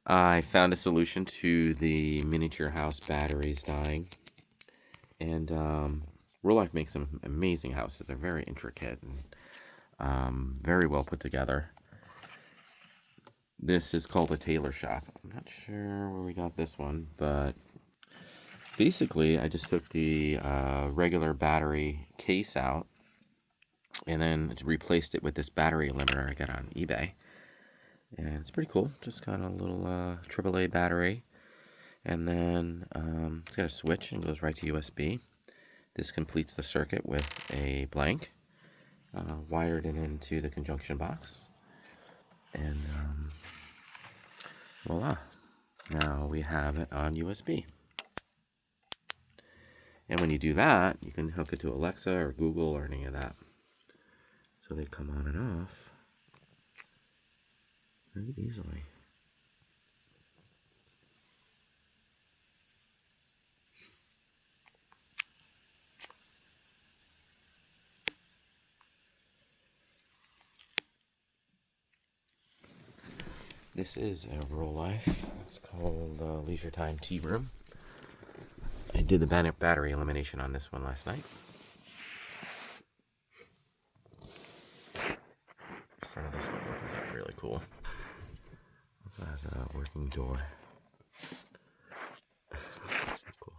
I found a solution to the miniature house batteries dying. And Rolife makes some amazing houses. They're very intricate and very well put together. This is called a tailor shop. I'm not sure where we got this one, but basically I just took the regular battery case out and then replaced it with this battery limiter I got on eBay. And it's pretty cool. Just got a little AAA battery. And then it's got a switch and goes right to USB. This completes the circuit with a blank. Wired it into the junction box. And voila. Now we have it on USB. And when you do that, you can hook it to Alexa or Google or any of that. So they come on and off very easily. This is a Rolife. It's called Leisure Time Tea Room. I did the battery elimination on this one last night. The front of this one opens up really cool. This has a working door. So cool.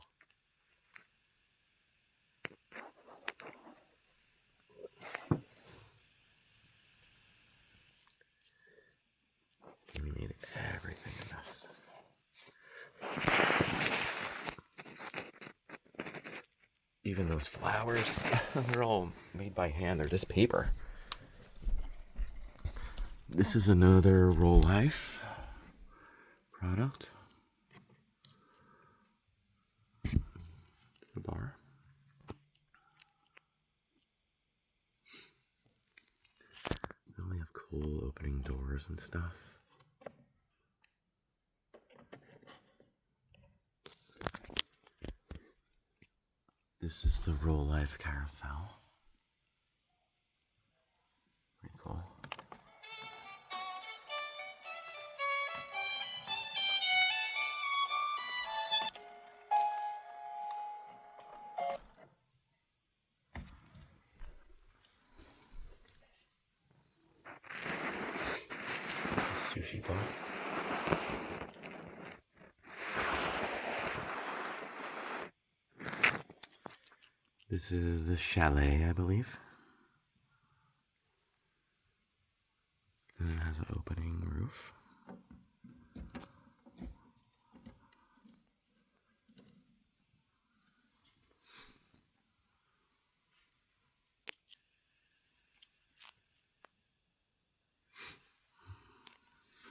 We made everything in this. Even those flowers, they're all made by hand. They're just paper. This is another Rolife product. The bar. They only have cool opening doors and stuff. This is the Rolife carousel. Pretty cool. Sushi bar. This is the chalet, I believe. And it has an opening roof.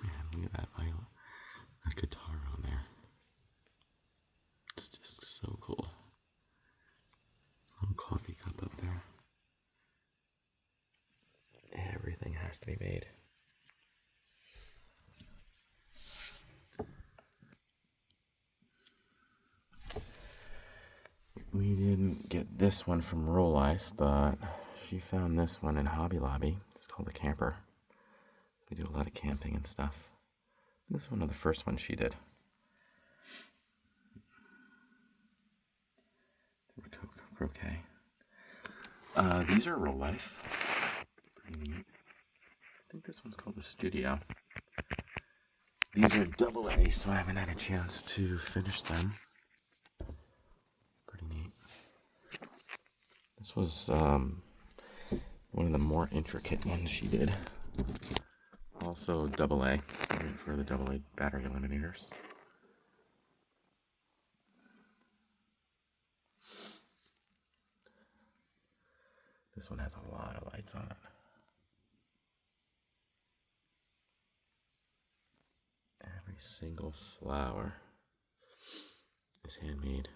Man, look at that guitar on there. It's just so cool. Little coffee cup up there. Everything has to be made. We didn't get this one from Rolife, but she found this one in Hobby Lobby. It's called a camper. We do a lot of camping and stuff. This is one of the first ones she did. Croquet. These are Rolife. Pretty neat. I think this one's called the Studio. These are AA, so I haven't had a chance to finish them. Pretty neat. This was one of the more intricate ones she did. Also AA, so for the AA battery eliminators. This one has a lot of lights on it. Every single flower is handmade.